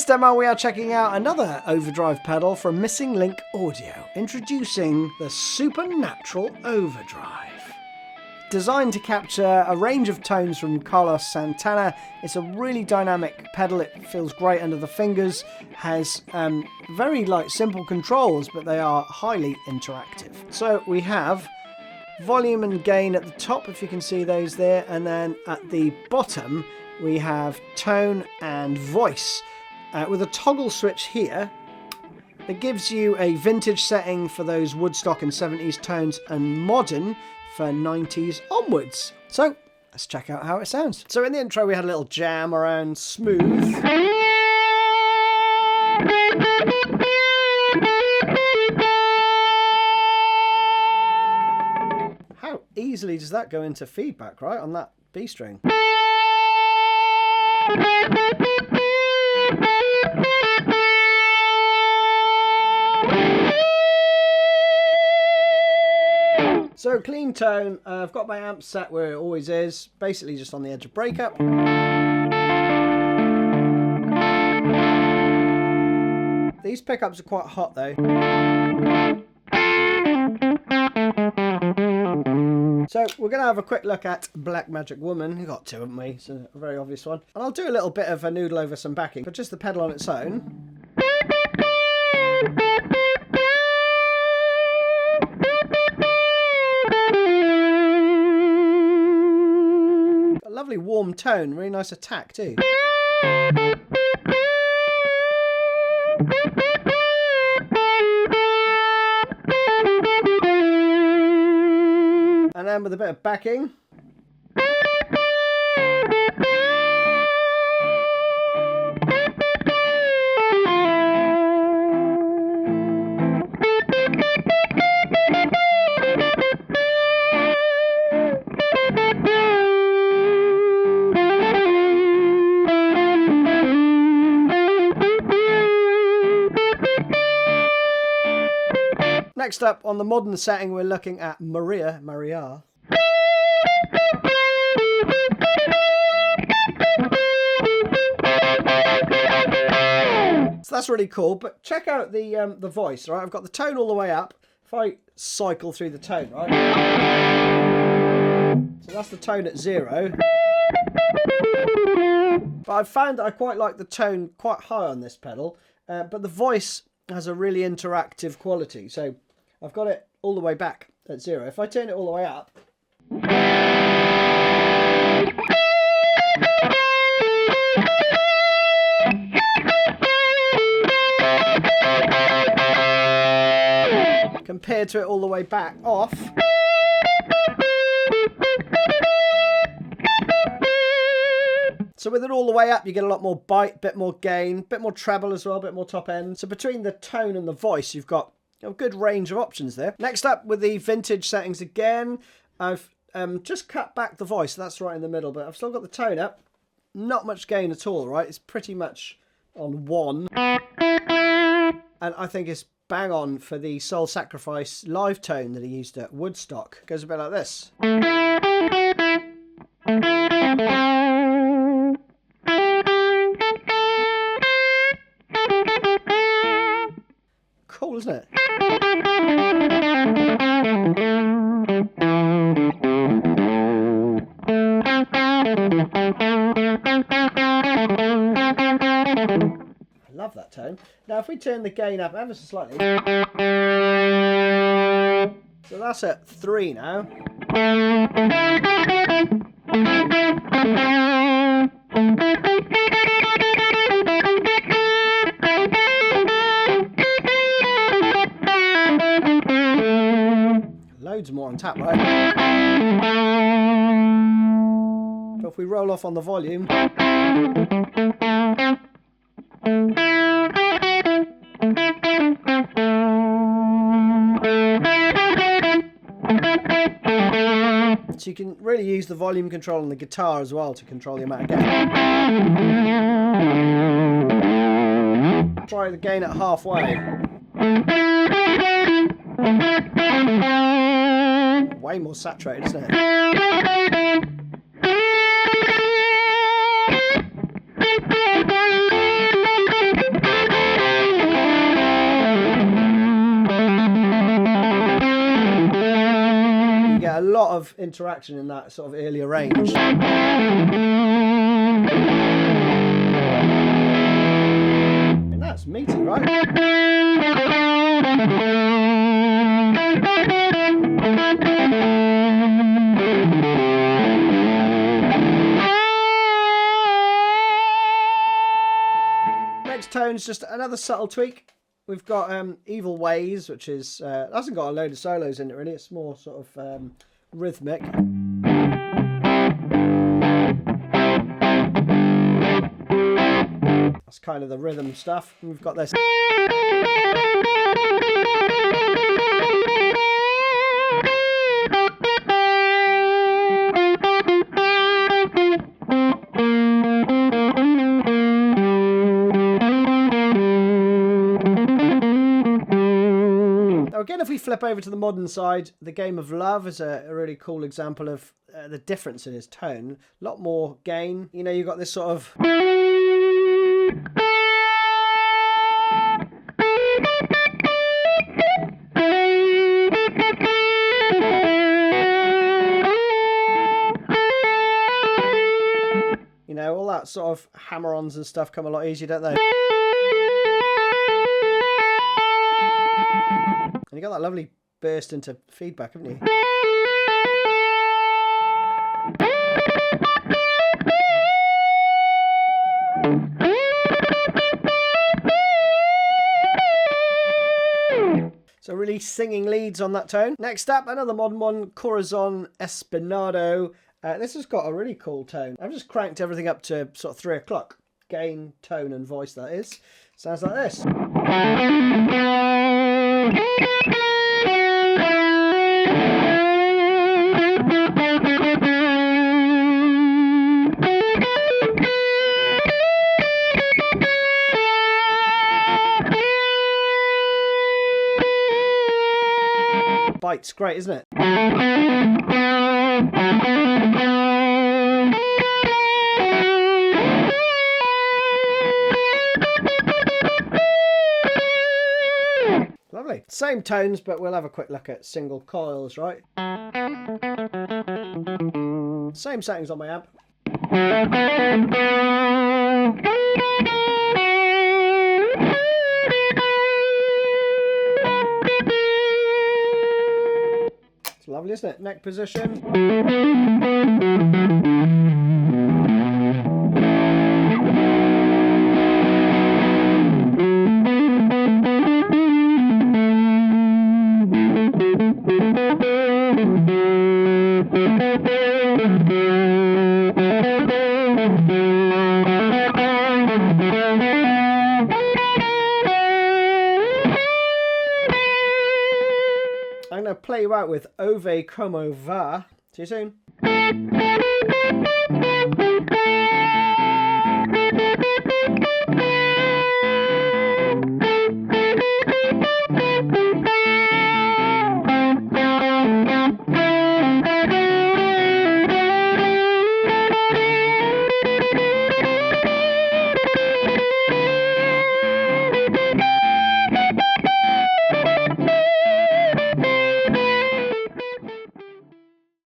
this demo we are checking out another Overdrive pedal from Missing Link Audio, introducing the Supernatural Overdrive. Designed to capture a range of tones from Carlos Santana, it's a really dynamic pedal. It feels great under the fingers, has very simple controls, but they are highly interactive. So we have volume and gain at the top, if you can see those there, and then at the bottom we have tone and voice with a toggle switch here that gives you a vintage setting for those Woodstock and 70s tones and modern for 90s onwards. So let's check out how it sounds. So in the intro we had a little jam around smooth. How easily does that go into feedback, right, on that B string? So clean tone, I've got my amp set where it always is, basically just on the edge of breakup. These pickups are quite hot though. So we're going to have a quick look at Black Magic Woman. We've got two, haven't we? It's a very obvious one. And I'll do a little bit of a noodle over some backing, but just the pedal on its own. Lovely warm tone, really nice attack too. And then with a bit of backing. Next up, on the modern setting, we're looking at Maria. So that's really cool, but check out the voice, right? I've got the tone all the way up. If I cycle through the tone, right? So that's the tone at 0. But I've found that I quite like the tone quite high on this pedal, but the voice has a really interactive quality. So I've got it all the way back at 0. If I turn it all the way up, compared to it all the way back off, so with it all the way up, you get a lot more bite, bit more gain, bit more treble as well, bit more top end. So between the tone and the voice, you've got a good range of options there. Next up, with the vintage settings again, I've just cut back the voice. That's right in the middle, but I've still got the tone up. Not much gain at all, right? It's pretty much on 1. And I think it's bang on for the Soul Sacrifice live tone that he used at Woodstock. It goes a bit like this. Cool, isn't it? I love that tone. Now if we turn the gain up ever so slightly, so that's at 3 now. Loads more on tap, right? But if we roll off on the volume, so you can really use the volume control on the guitar as well to control the amount of gain. Try the gain at halfway. Way more saturated, isn't it? a lot of interaction in that sort of earlier range. And that's meaty, right? Next tone's just another subtle tweak. We've got Evil Ways, which is hasn't got a load of solos in it really. It's more sort of rhythmic. That's kind of the rhythm stuff. And we've got this. Again, if we flip over to the modern side, The Game of Love is a really cool example of the difference in his tone. A lot more gain. You know, you've got this sort of... You know, all that sort of hammer-ons and stuff come a lot easier, don't they? And you got that lovely burst into feedback, haven't you? So really singing leads on that tone. Next up, another modern one, Corazon Espinado. This has got a really cool tone. I've just cranked everything up to sort of 3 o'clock. Gain, tone and voice, that is. Sounds like this. Bite's great, isn't it? Lovely. Same tones, but we'll have a quick look at single coils, right? Same settings on my amp. It's lovely, isn't it? Neck position. I'm going to play you out with Ove Como Va. See you soon.